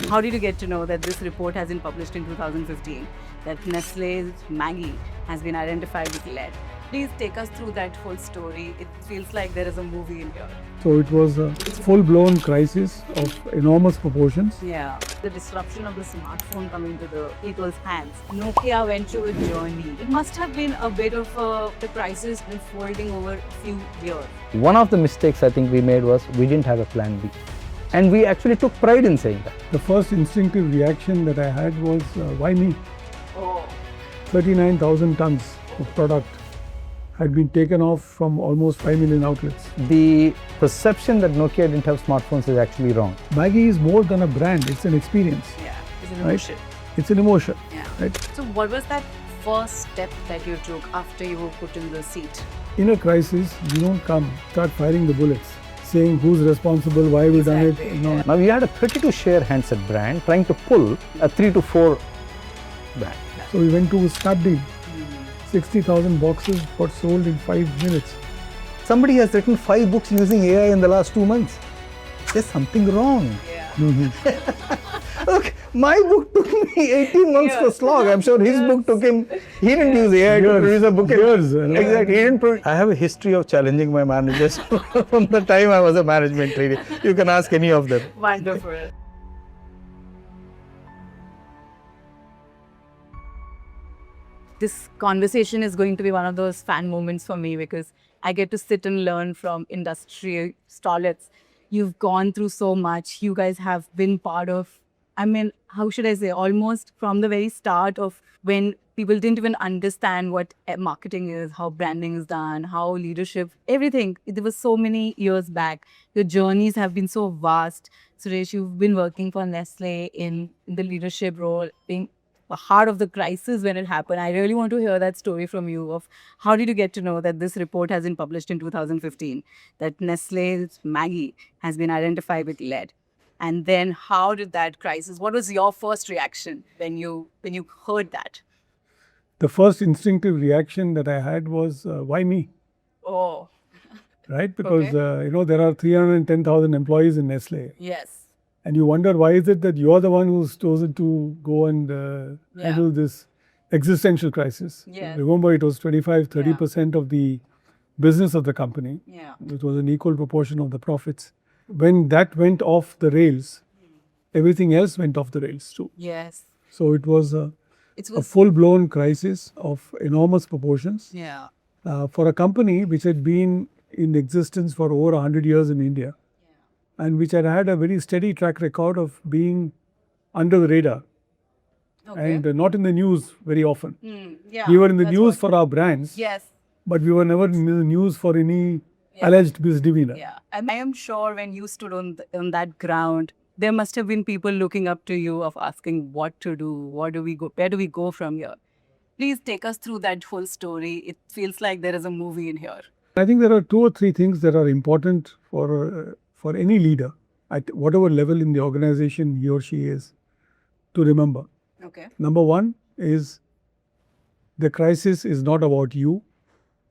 How did you get to know that this report has been published in 2015, that Nestle's Maggi has been identified with lead? Please take us through that whole story. It feels like there is a movie in here. So it was a full-blown crisis of enormous proportions. Yeah, the disruption of the smartphone coming to the people's hands. Nokia went through a journey. It must have been a bit of the crisis unfolding over a few years. One of the mistakes I think we made was we didn't have a plan B. And we actually took pride in saying that. The first instinctive reaction that I had was, why me? Oh. 39,000 tons of product had been taken off from almost 5 million outlets. The perception that Nokia didn't have smartphones is actually wrong. Maggi is more than a brand, it's an experience. Yeah, it's an Right? emotion. It's an emotion. Yeah. Right? So what was that first step that you took after you were put in the seat? In a crisis, you don't start firing the bullets, saying who's responsible, why we done it. Exactly, You know. yeah. Now we had a 32 share handset brand trying to pull a 3 to 4 brand. So we went to a Snapdeal. 60,000 boxes got sold in 5 minutes. Somebody has written 5 books using AI in the last 2 months. There's something wrong. Yeah. Look, my book took me 18 months to Years. slog. I'm sure his book took him, he didn't use AI to Years. produce a book. Years, you know. Exactly. He didn't I have a history of challenging my managers from the time I was a management trainee. You can ask any of them. Wonderful. This conversation is going to be one of those fan moments for me because I get to sit and learn from industry starlets. You've gone through so much. You guys have been part of, I mean, how should I say, almost from the very start of when people didn't even understand what marketing is, how branding is done, how leadership, everything. There was so many years back. Your journeys have been so vast. Suresh, you've been working for Nestle in the leadership role, being the heart of the crisis when it happened. I really want to hear that story from you of how did you get to know that this report has been published in 2015, that Nestle's Maggi has been identified with lead. And then how did that crisis, what was your first reaction when you heard that? The first instinctive reaction that I had was, why me? Oh, Right? Because, Okay. there are 310,000 employees in Nestle. yes. And you wonder why is it that you're the one who's chosen to go and handle this existential crisis. Yes. Remember, it was 25-30% of the business of the company. Yeah. It was an equal proportion of the profits. When that went off the rails, everything else went off the rails too. Yes. So it was a It was, full-blown crisis of enormous proportions yeah. for a company which had been in existence for over 100 years in India and which had had a very steady track record of being under the radar Okay. and not in the news very often. Yeah. We were in the that's news what- for our brands, Yes. but we were never in the news for any alleged misdemeanor. Yeah, and I am sure when you stood on that ground, there must have been people looking up to you of asking what to do, where do we go from here? Please take us through that whole story. It feels like there is a movie in here. I think there are 2 or 3 things that are important for any leader at whatever level in the organization he or she is to remember. Okay. Number 1 is the crisis is not about you,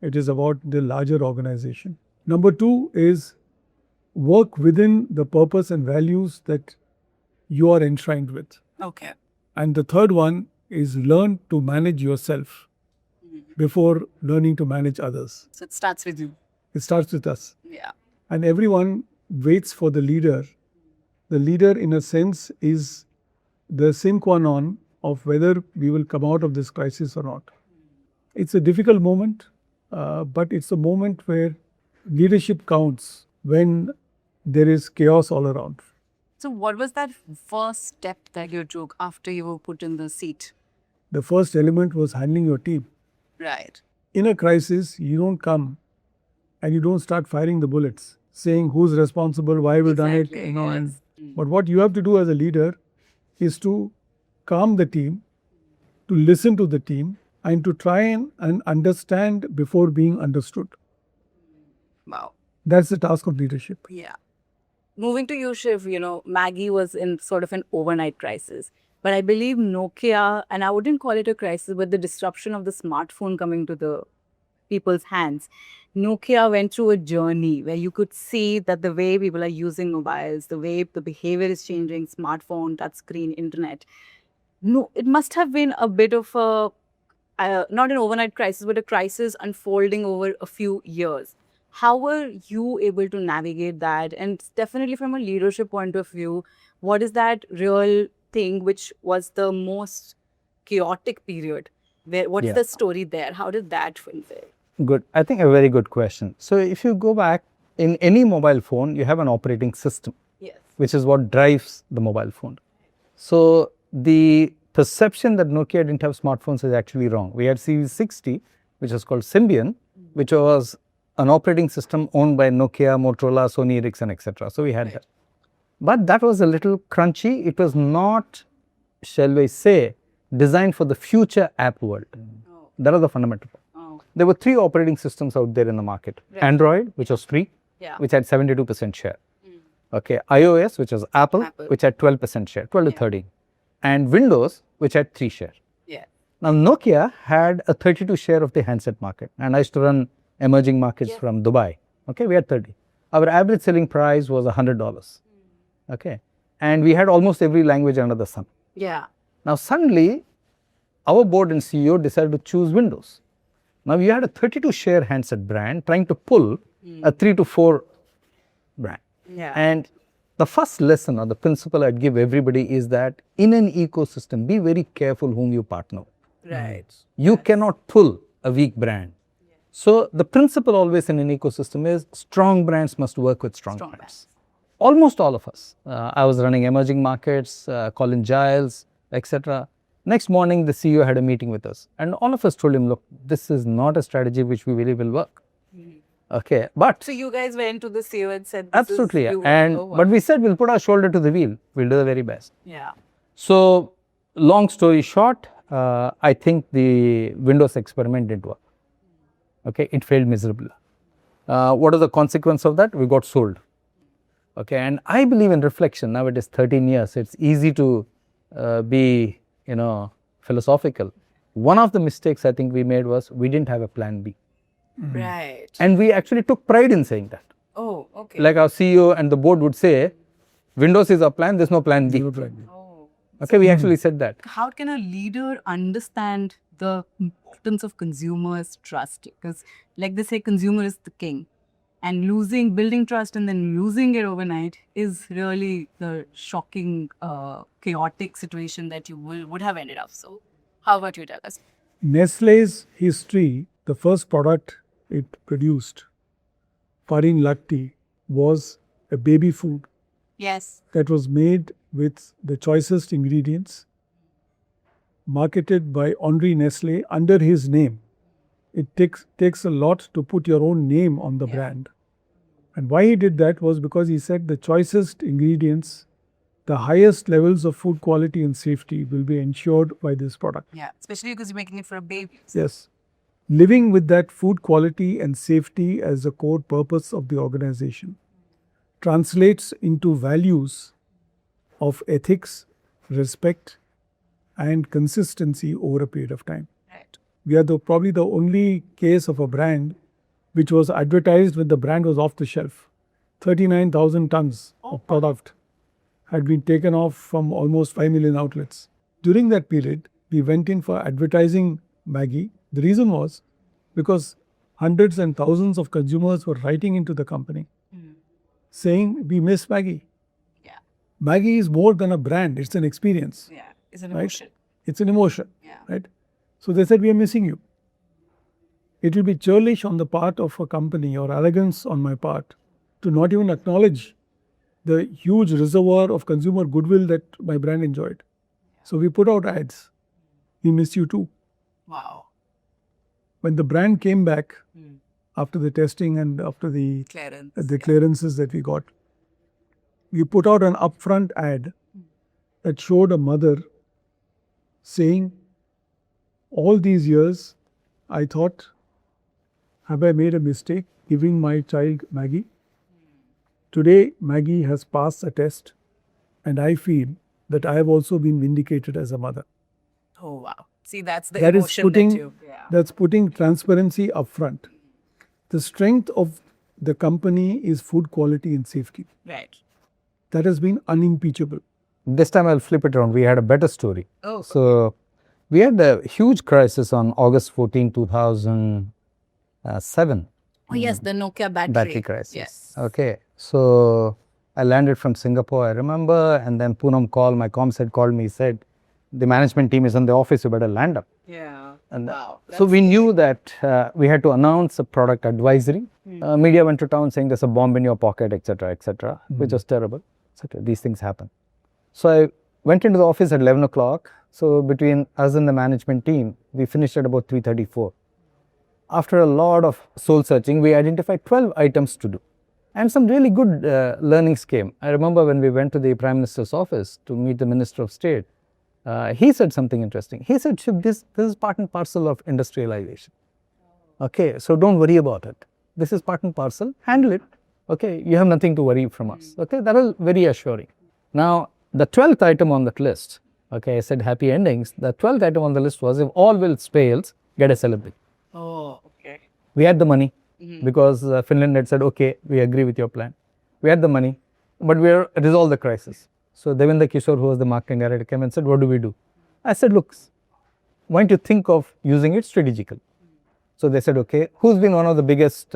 it is about the larger organization. Number 2 is work within the purpose and values that you are enshrined with. Okay. And the third one is learn to manage yourself before learning to manage others. So it starts with you. It starts with us. Yeah. And everyone waits for the leader. The leader, in a sense, is the sine qua non of whether we will come out of this crisis or not. It's a difficult moment, but it's a moment where leadership counts when there is chaos all around. So what was that first step that you took after you were put in the seat? The first element was handling your team. Right. In a crisis, you don't come and you don't start firing the bullets, saying who's responsible, why we've done it, Exactly, and yes. but what you have to do as a leader is to calm the team, to listen to the team, and to try and understand before being understood. Wow. That's the task of leadership. Yeah. Moving to you, Shiv, Maggi was in sort of an overnight crisis. But I believe Nokia, and I wouldn't call it a crisis, but the disruption of the smartphone coming to the people's hands. Nokia went through a journey where you could see that the way people are using mobiles, the way the behavior is changing, smartphone, touchscreen, internet. No, it must have been a bit of a not an overnight crisis, but a crisis unfolding over a few years. How were you able to navigate that? And definitely from a leadership point of view, what is that real thing which was the most chaotic period? What is Yeah. the story there? How did that fulfill? Good. I think a very good question. So if you go back, in any mobile phone, you have an operating system, Yes. which is what drives the mobile phone. So the perception that Nokia didn't have smartphones is actually wrong. We had Series 60, which was called Symbian, which was an operating system owned by Nokia, Motorola, Sony Ericsson, etc. So we had that. But that was a little crunchy. It was not, shall we say, designed for the future app world. Oh. That was the fundamental. Oh. There were 3 operating systems out there in the market. Right. Android, which was free, Yeah. which had 72% share. Okay, iOS, which was Apple, Apple. which had 12% share, 12 to 13. And Windows, which had 3 share. Yeah. Now, Nokia had a 32 share of the handset market, and I used to run emerging markets from Dubai. Okay, we had 30. Our average selling price was $100. Okay, and we had almost every language under the sun. Yeah. Now, suddenly, our board and CEO decided to choose Windows. Now, you had a 32 share handset brand trying to pull a 3 to 4 brand. Yeah. And the first lesson or the principle I'd give everybody is that in an ecosystem, be very careful whom you partner with. Right. You cannot pull a weak brand. So the principle always in an ecosystem is strong brands must work with strong brands. Almost all of us. I was running emerging markets, Colin Giles, etc. Next morning, the CEO had a meeting with us, and all of us told him, "Look, this is not a strategy which we believe will work." Okay, but So you guys went to the CEO and said, absolutely, this is and but we said we'll put our shoulder to the wheel. We'll do the very best. Yeah. So, long story short, I think the Windows experiment didn't work. Okay, it failed miserably. What are the consequence of that? We got sold. Okay, and I believe in reflection. Now it is 13 years. It's easy to be, philosophical. One of the mistakes I think we made was we didn't have a plan B. Right. And we actually took pride in saying that. Oh, okay. Like our CEO and the board would say, Windows is our plan, there's no plan B. Oh. Okay, we actually said that. How can a leader understand the importance of consumers' trust? Because, like they say, consumer is the king. And building trust and then losing it overnight is really the shocking, chaotic situation that you would have ended up. So, how about you tell us? Nestle's history, the first product it produced, Farin Latti, was a baby food Yes. that was made with the choicest ingredients, marketed by Henri Nestlé under his name. It takes a lot to put your own name on the brand. And why he did that was because he said the choicest ingredients, the highest levels of food quality and safety will be ensured by this product. Yeah. Especially because you're making it for a baby. Yes. Living with that food quality and safety as the core purpose of the organization translates into values of ethics, respect, and consistency over a period of time. Right. We are probably the only case of a brand which was advertised when the brand was off the shelf. 39,000 tons of product had been taken off from almost 5 million outlets. During that period, we went in for advertising Maggi. The reason was because hundreds and thousands of consumers were writing into the company saying, we miss Maggi. Yeah. Maggi is more than a brand, it's an experience. Yeah. It's an Right? emotion. It's an emotion. Yeah. Right? So they said, we are missing you. It will be churlish on the part of a company or arrogance on my part to not even acknowledge the huge reservoir of consumer goodwill that my brand enjoyed. So we put out ads. We miss you too. Wow. When the brand came back after the testing and after the clearances that we got, we put out an upfront ad that showed a mother saying, all these years, I thought, have I made a mistake giving my child Maggi? Today, Maggi has passed a test, and I feel that I have also been vindicated as a mother. Oh, wow. See, that's the That is emotion putting that you... Yeah. That's putting transparency up front. The strength of the company is food quality and safety. Right. That has been unimpeachable. This time I'll flip it around. We had a better story. Oh, So we had a huge crisis on August 14, 2007. Oh, yes, the Nokia Battery crisis. Yes. Okay. So I landed from Singapore, I remember, and then Poonam called, my comms head called me, said, the management team is in the office, you better land up. Yeah. And Wow. so we knew that we had to announce a product advisory. Media went to town saying there's a bomb in your pocket, etc., which was terrible. These things happen. So I went into the office at 11 o'clock. So between us and the management team, we finished at about 3:34. After a lot of soul searching, we identified 12 items to do. And some really good learnings came. I remember when we went to the Prime Minister's office to meet the Minister of State, he said something interesting. He said, Shiv, this is part and parcel of industrialization. Okay, so don't worry about it. This is part and parcel, handle it. Okay, you have nothing to worry from us. Okay, that was very assuring. Now, the 12th item on that list, okay, I said happy endings. The 12th item on the list was if all else fails, get a celebrity. Oh, okay. We had the money because Finland had said, okay, we agree with your plan. We had the money, but we resolved the crisis. So Devendra Kishore, who was the marketing director, came and said, what do we do? I said, look, why don't you think of using it strategically? So they said, okay, who's been one of the biggest,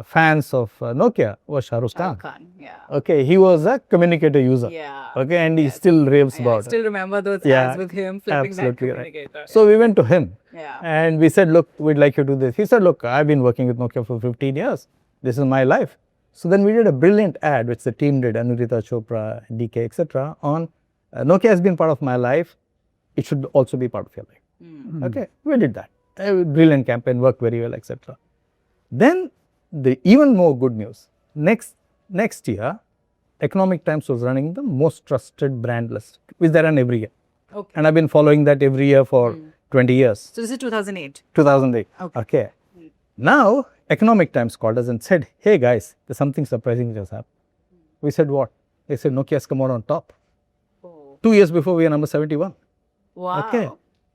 fans of Nokia was Shah Rukh Khan. Yeah. Okay, he was a communicator user. Yeah. Okay, and he still raves I about still it. remember those Yeah, ads with him flipping that absolutely right. communicator. So we went to him Yeah. and we said, look, we'd like you to do this. He said, look, I've been working with Nokia for 15 years. This is my life. So then we did a brilliant ad, which the team did, Anurita Chopra, DK, etc. on Nokia has been part of my life. It should also be part of your life. Okay, we did that. A brilliant campaign, worked very well, etc. Then the even more good news. Next year, Economic Times was running the most trusted brand list, which they run every year. Okay. And I've been following that every year for 20 years. So this is 2008. 2008. Okay. Now, Economic Times called us and said, hey guys, there's something surprising just happened. We said, what? They said, Nokia has come out on top. Oh. 2 years before, we are number 71. Wow. Okay.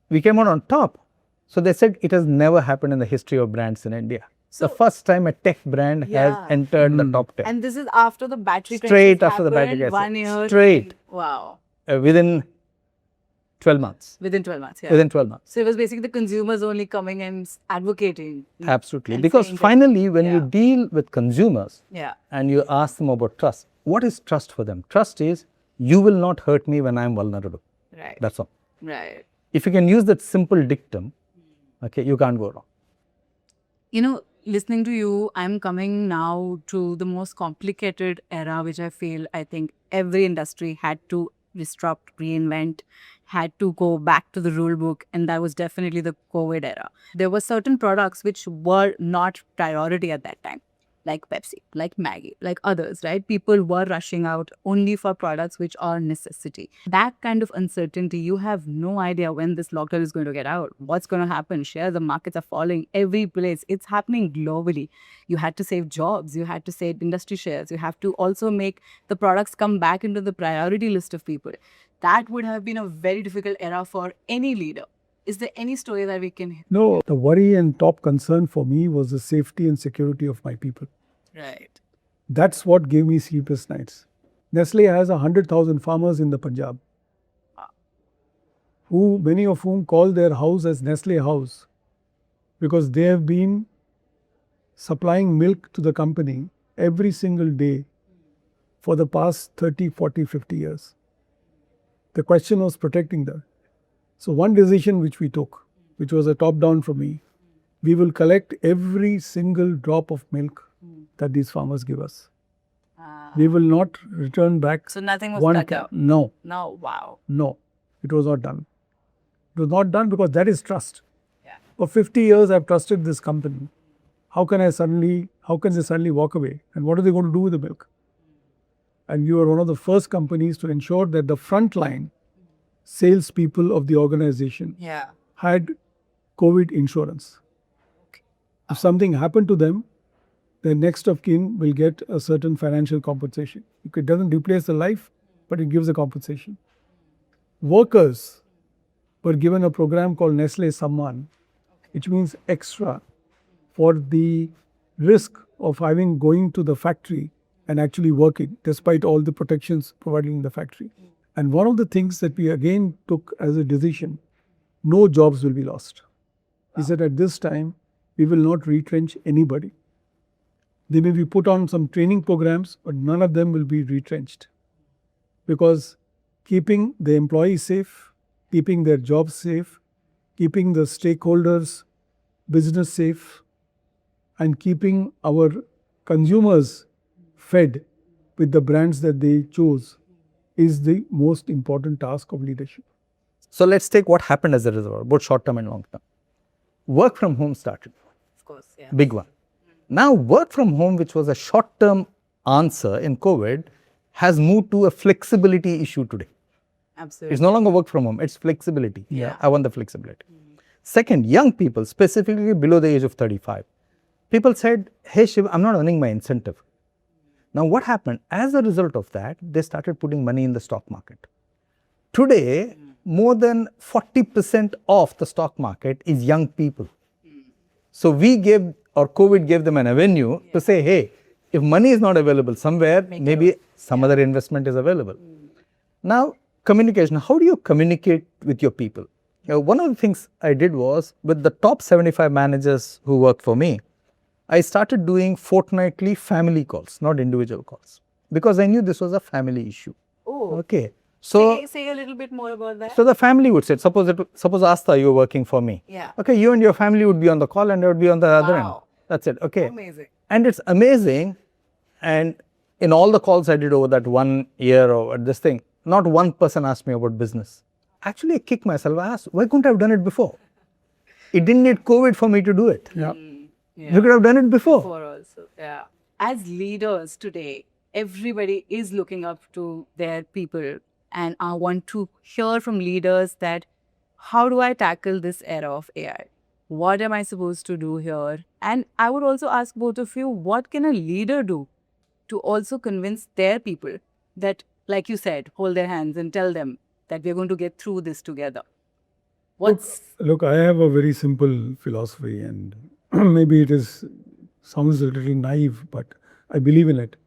We came out on top. So they said it has never happened in the history of brands in India. So, the first time a tech brand has entered the top 10. And this is after the battery Straight crisis after the battery happened, crisis. 1 year. Straight. Wow. Within 12 months. Within 12 months, yeah. Within 12 months. So it was basically the consumers only coming and advocating. Absolutely. And Because saying that- finally, when you deal with consumers Yeah. and you ask them about trust, what is trust for them? Trust is, you will not hurt me when I am vulnerable. Right. That's all. Right. If you can use that simple dictum, okay, you can't go wrong. You know, listening to you, I'm coming now to the most complicated era, which I think every industry had to disrupt, reinvent, had to go back to the rule book. And that was definitely the COVID era. There were certain products which were not priority at that time, like Pepsi, like Maggi, like others, right? People were rushing out only for products which are necessity. That kind of uncertainty, you have no idea when this lockdown is going to get out, what's going to happen. Shares of markets are falling every place. It's happening globally. You had to save jobs. You had to save industry shares. You have to also make the products come back into the priority list of people. That would have been a very difficult era for any leader. Is there any story that we can... No, the worry and top concern for me was the safety and security of my people. Right. That's what gave me sleepless nights. Nestle has 100,000 farmers in the Punjab, many of whom call their house as Nestle House, because they have been supplying milk to the company every single day for the past 30, 40, 50 years. The question was protecting them. So one decision which we took, which was a top-down from me, we will collect every single drop of milk that these farmers give us. We will not return back. So nothing was one cut out? No. No, wow. No, it was not done. It was not done because that is trust. Yeah. For 50 years, I've trusted this company. How can they suddenly walk away? And what are they going to do with the milk? And you are one of the first companies to ensure that the frontline salespeople of the organization had COVID insurance. If something happened to them, the next of kin will get a certain financial compensation. It doesn't replace the life, but it gives a compensation. Workers were given a program called Nestle Samman, which means extra for the risk of going to the factory and actually working despite all the protections provided in the factory. And one of the things that we again took as a decision, no jobs will be lost. Is that at this time, we will not retrench anybody. They may be put on some training programs, but none of them will be retrenched. Because keeping the employees safe, keeping their jobs safe, keeping the stakeholders' business safe, and keeping our consumers fed with the brands that they choose is the most important task of leadership. So let's take what happened as a result, both short term and long term. Work from home started. Of course, yeah. Big one. Now, work from home, which was a short term answer in COVID, has moved to a flexibility issue today. Absolutely. It's no longer work from home, it's flexibility. Yeah. I want the flexibility. Second, young people, specifically below the age of 35, people said, hey Shiv, I'm not earning my incentive. Now, what happened? As a result of that, they started putting money in the stock market. Today, more than 40% of the stock market is young people. So we gave, or COVID gave them an avenue to say, hey, if money is not available somewhere, maybe some other investment is available. Now, communication. How do you communicate with your people? One of the things I did was, with the top 75 managers who work for me, I started doing fortnightly family calls, not individual calls, because I knew this was a family issue. Oh. Okay. So Say a little bit more about that. So the family would say, suppose Asta, you're working for me. Yeah. Okay, you and your family would be on the call and I would be on the other end. That's it. Okay. Amazing. And it's amazing. And in all the calls I did over that 1 year or this thing, not one person asked me about business. Actually, I kicked myself. I asked, why couldn't I have done it before? It didn't need COVID for me to do it. Yeah. Yeah. You could have done it before. Before also. Yeah. As leaders today, everybody is looking up to their people, and I want to hear from leaders that how do I tackle this era of AI? What am I supposed to do here? And I would also ask both of you, what can a leader do to also convince their people that, like you said, hold their hands and tell them that we're going to get through this together? Look, I have a very simple philosophy, and maybe sounds a little naive, but I believe in it.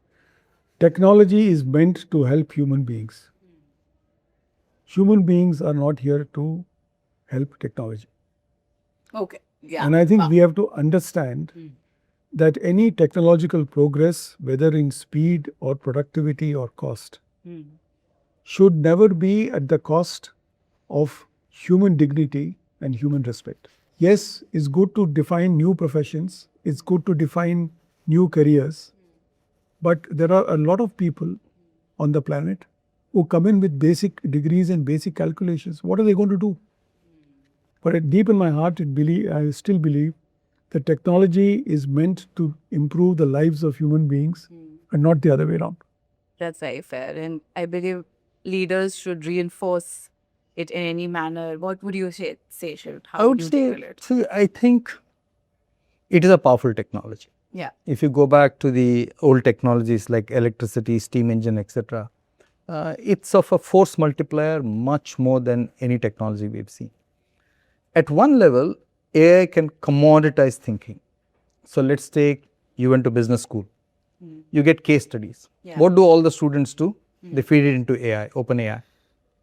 Technology is meant to help human beings. Human beings are not here to help technology. Okay. Yeah. And I think we have to understand that any technological progress, whether in speed or productivity or cost, should never be at the cost of human dignity and human respect. Yes, it's good to define new professions, it's good to define new careers, but there are a lot of people on the planet who come in with basic degrees and basic calculations. What are they going to do? But deep in my heart, I still believe that technology is meant to improve the lives of human beings and not the other way around. That's very fair. And I believe leaders should reinforce it in any manner. What would you say, Shiv? How I would you say, tackle it? see, I think it is a powerful technology. Yeah. If you go back to the old technologies like electricity, steam engine, etc., it's of a force multiplier much more than any technology we've seen. At one level, AI can commoditize thinking. So let's take, you went to business school. You get case studies. Yeah. What do all the students do? They feed it into AI, open AI,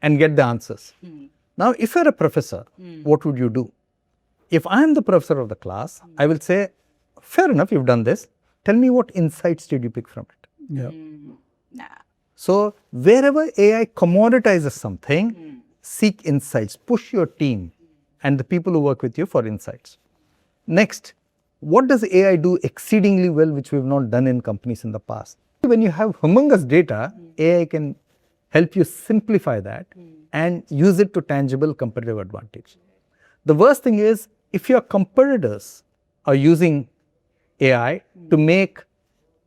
and get the answers. Now, if you're a professor, what would you do? If I'm the professor of the class, I will say, fair enough, you've done this. Tell me what insights did you pick from it? Yeah. Nah. So, wherever AI commoditizes something, seek insights, push your team and the people who work with you for insights. Next, what does AI do exceedingly well, which we've not done in companies in the past? When you have humongous data, AI can help you simplify that and use it to tangible competitive advantage. The worst thing is, if your competitors are using AI to make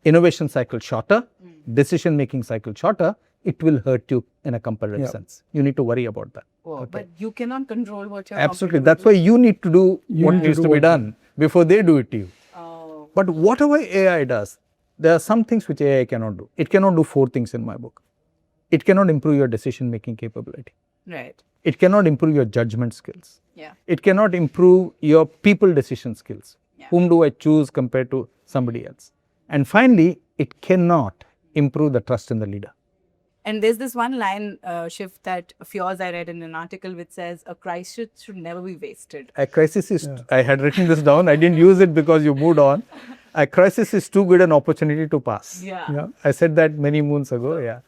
innovation cycle shorter, decision-making cycle shorter, it will hurt you in a competitive sense. You need to worry about that. Oh, but you cannot control what you're Absolutely. That's why you need to do what needs to be done before they do it to you. Oh. But whatever AI does, there are some things which AI cannot do. It cannot do 4 things in my book. It cannot improve your decision-making capability. Right. It cannot improve your judgment skills. Yeah. It cannot improve your people decision skills. Yeah. Whom do I choose compared to somebody else? And finally, it cannot improve the trust in the leader. And there's this one line, Shiv, that of yours I read in an article which says, a crisis should never be wasted. A crisis is, I had written this down, I didn't use it because you moved on. A crisis is too good an opportunity to pass. Yeah. I said that many moons ago, yeah.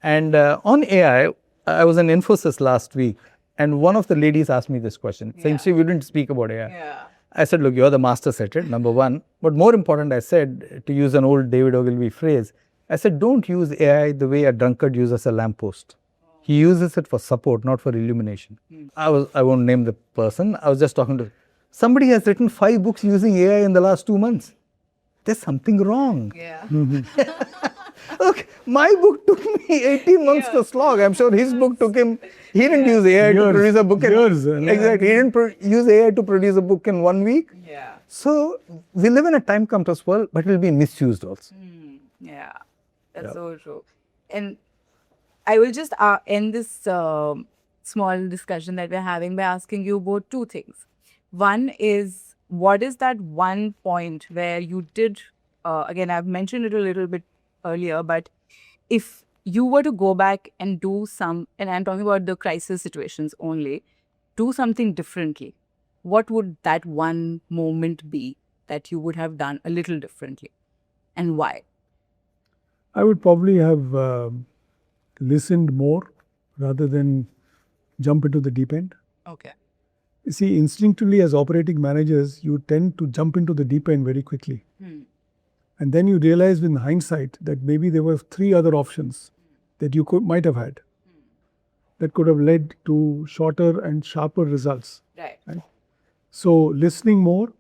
And on AI, I was in Infosys last week, and one of the ladies asked me this question, saying, Shiv, you didn't speak about AI. Yeah. I said, look, you're the master at it, number one. But more important, I said, to use an old David Ogilvy phrase, I said, don't use AI the way a drunkard uses a lamppost. He uses it for support, not for illumination. I won't name the person. I was just talking to somebody has written 5 books using AI in the last 2 months. There's something wrong. Yeah. Look, my book took me 18 months to slog. I'm sure his book took him. He didn't use AI to produce a book. Exactly. He didn't use AI to produce a book in 1 week. Yeah. So we live in a time compressed world, but it will be misused also. Yeah. That's so true. And I will just end this small discussion that we're having by asking you about 2 things. One is, what is that one point where you did, again, I've mentioned it a little bit earlier, but if you were to go back and do some, and I'm talking about the crisis situations only, do something differently, what would that one moment be that you would have done a little differently, and why? I would probably have listened more rather than jump into the deep end. Okay. You see, instinctively as operating managers, you tend to jump into the deep end very quickly. And then you realize in hindsight that maybe there were 3 other options that you might have had that could have led to shorter and sharper results. Right. So listening more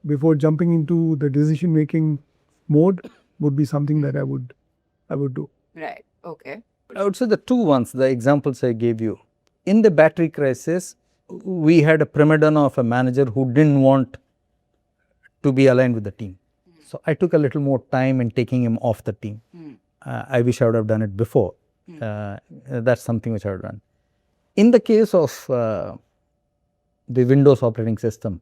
before jumping into the decision-making mode would be something that I would do. Right. Okay. I would say the 2 ones, the examples I gave you. In the battery crisis, we had a prima donna of a manager who didn't want to be aligned with the team. So I took a little more time in taking him off the team. I wish I would have done it before. That's something which I would have done. In the case of the Windows operating system,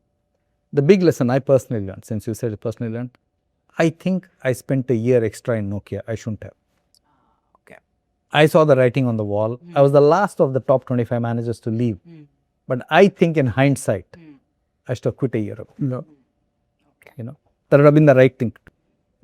the big lesson I personally learned, since you said I personally learned, I think I spent a year extra in Nokia. I shouldn't have. Okay. I saw the writing on the wall. I was the last of the top 25 managers to leave. But I think in hindsight, I should have quit a year ago. No. You know, that would have been the right thing to do.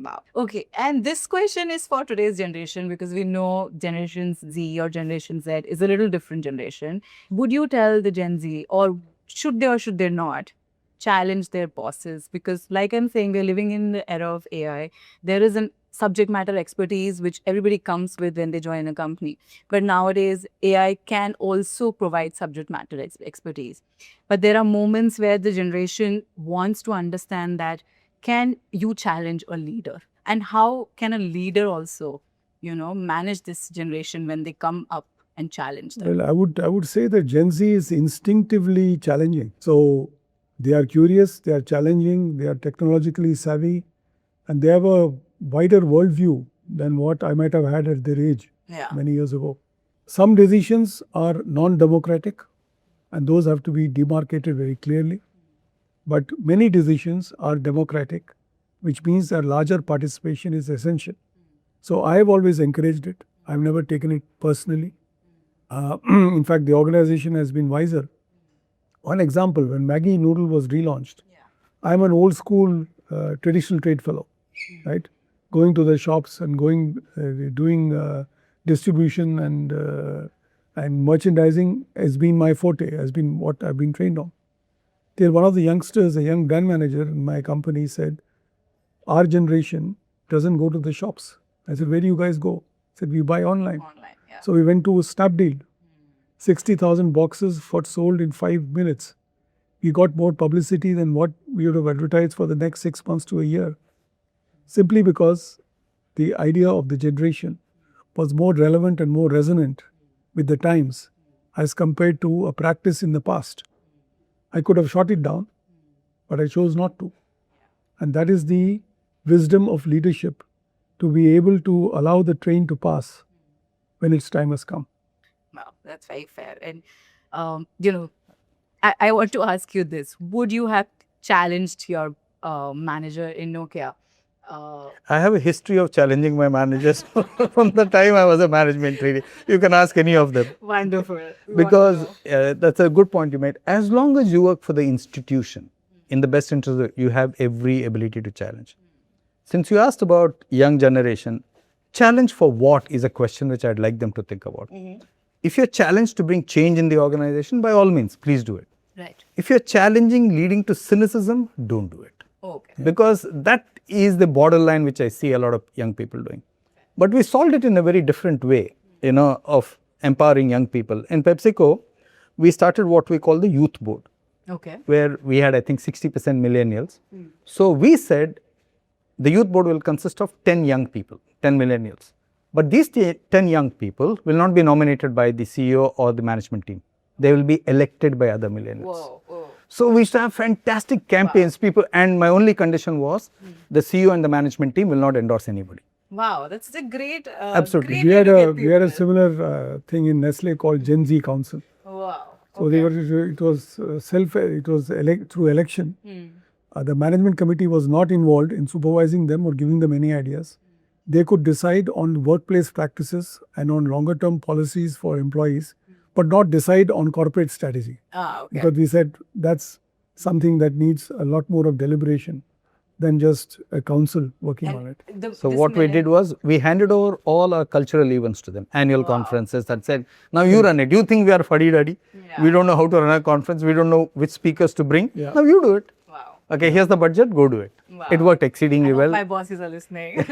Wow. Okay. And this question is for today's generation, because we know Generation Z or Generation Z is a little different generation. Would you tell the Gen Z, or should they not challenge their bosses? Because like I'm saying, we're living in the era of AI. There is a subject matter expertise which everybody comes with when they join a company. But nowadays, AI can also provide subject matter expertise. But there are moments where the generation wants to understand that, can you challenge a leader? And how can a leader also, manage this generation when they come up and challenge them? Well, I would say that Gen Z is instinctively challenging. So they are curious, they are challenging, they are technologically savvy, and they have a wider worldview than what I might have had at their age many years ago. Some decisions are non-democratic, and those have to be demarcated very clearly. But many decisions are democratic, which means that larger participation is essential. So I have always encouraged it. I've never taken it personally. In fact, the organization has been wiser. One example, when Maggi noodle was relaunched, I'm an old school traditional trade fellow, right? Going to the shops and doing distribution and merchandising has been my forte, has been what I've been trained on. Till one of the youngsters, a young brand manager in my company, said, our generation doesn't go to the shops. I said, where do you guys go? He said, we buy online. So we went to Snapdeal. 60,000 boxes got sold in 5 minutes. We got more publicity than what we would have advertised for the next 6 months to a year. Simply because the idea of the generation was more relevant and more resonant with the times as compared to a practice in the past. I could have shot it down, but I chose not to. And that is the wisdom of leadership, to be able to allow the train to pass when its time has come. Wow, that's very fair. And, you know, I want to ask you this. Would you have challenged your manager in Nokia? I have a history of challenging my managers from the time I was a management trainee. You can ask any of them. Wonderful. Because that's a good point you made. As long as you work for the institution, in the best interest, you have every ability to challenge. Since you asked about young generation, challenge for what is a question which I'd like them to think about. If you're challenged to bring change in the organization, by all means, please do it. Right. If you're challenging leading to cynicism, don't do it. Okay. Because that is the borderline which I see a lot of young people doing. But we solved it in a very different way, of empowering young people. In PepsiCo, we started what we call the youth board, Okay. where we had, I think, 60% millennials. So we said the youth board will consist of 10 young people, 10 millennials. But these 10 young people will not be nominated by the CEO or the management team. They will be elected by other millennials. Whoa. So we used to have fantastic campaigns, people, and my only condition was the CEO and the management team will not endorse anybody. Wow, that's a great. Absolutely. Great We had way to a get we had a people. similar thing in Nestle called Gen Z Council. Wow. So they were it was through election. The management committee was not involved in supervising them or giving them any ideas. They could decide on workplace practices and on longer term policies for employees, but not decide on corporate strategy. Okay. Because we said that's something that needs a lot more of deliberation than just a council working on it. So what we did was we handed over all our cultural events to them, annual conferences that said, now you run it. You think we are fuddy-duddy? Yeah. We don't know how to run a conference. We don't know which speakers to bring. Yeah. Now you do it. Wow. Okay, here's the budget, go do it. Wow. It worked exceedingly well. My bosses are listening.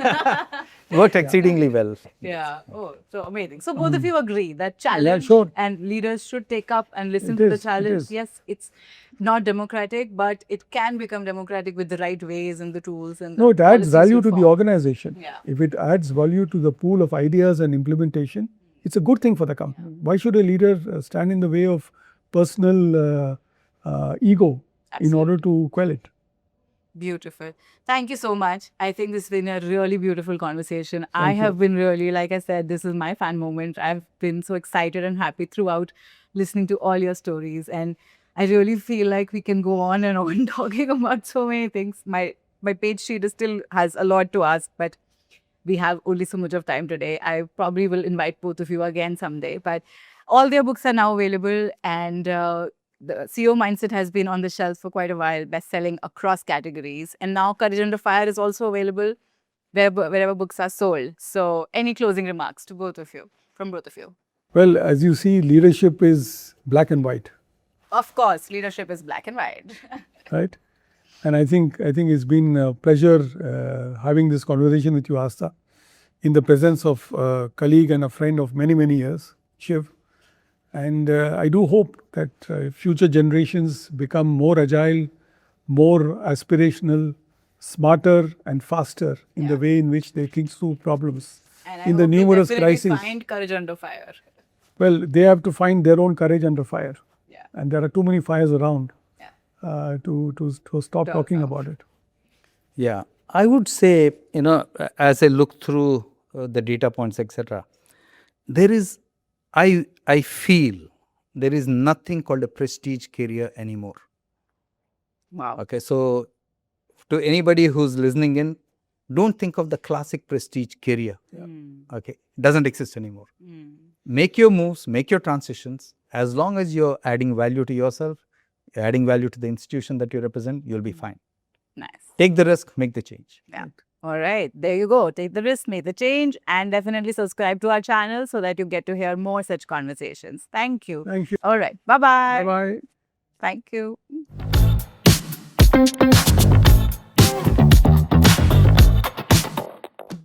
Worked exceedingly well. Yeah. Oh, so amazing. So both of you agree that challenge sure. and leaders should take up and listen It to the is, it challenge. is. Yes, it's not democratic, but it can become democratic with the right ways and the tools and No, it the adds policies value you to the form. organization. Yeah. If it adds value to the pool of ideas and implementation, it's a good thing for the company. Why should a leader stand in the way of personal ego in order to quell it? Beautiful. Thank you so much. I think this has been a really beautiful conversation. I have been really, like I said, this is my fan moment. I've been so excited and happy throughout listening to all your stories. And I really feel like we can go on and on talking about so many things. My page sheet still has a lot to ask, but we have only so much of time today. I probably will invite both of you again someday. But all their books are now available, and the CEO Mindset has been on the shelves for quite a while, best-selling across categories. And now Courage Under Fire is also available wherever books are sold. So any closing remarks to both of you, from both of you? Well, as you see, leadership is black and white, Of course, leadership is black and white. right? And I think it's been a pleasure having this conversation with you, Asta, in the presence of a colleague and a friend of many, many years, Shiv. And I do hope that future generations become more agile, more aspirational, smarter and faster in the way in which they think through problems. And I in the hope they numerous definitely crises. find Courage Under Fire. Well, they have to find their own courage under fire. Yeah. And there are too many fires around Yeah. to stop talking about it. Yeah, I would say, as I look through the data points, etc., there is, I feel there is nothing called a prestige career anymore. Wow. Okay, so to anybody who's listening in, don't think of the classic prestige career. Okay, it doesn't exist anymore. Make your moves, make your transitions. As long as you're adding value to yourself, you're adding value to the institution that you represent, you'll be fine. Nice. Take the risk, make the change. Yeah. All right. There you go. Take the risk, make the change, and definitely subscribe to our channel so that you get to hear more such conversations. Thank you. Thank you. All right. Bye-bye. Bye-bye. Thank you.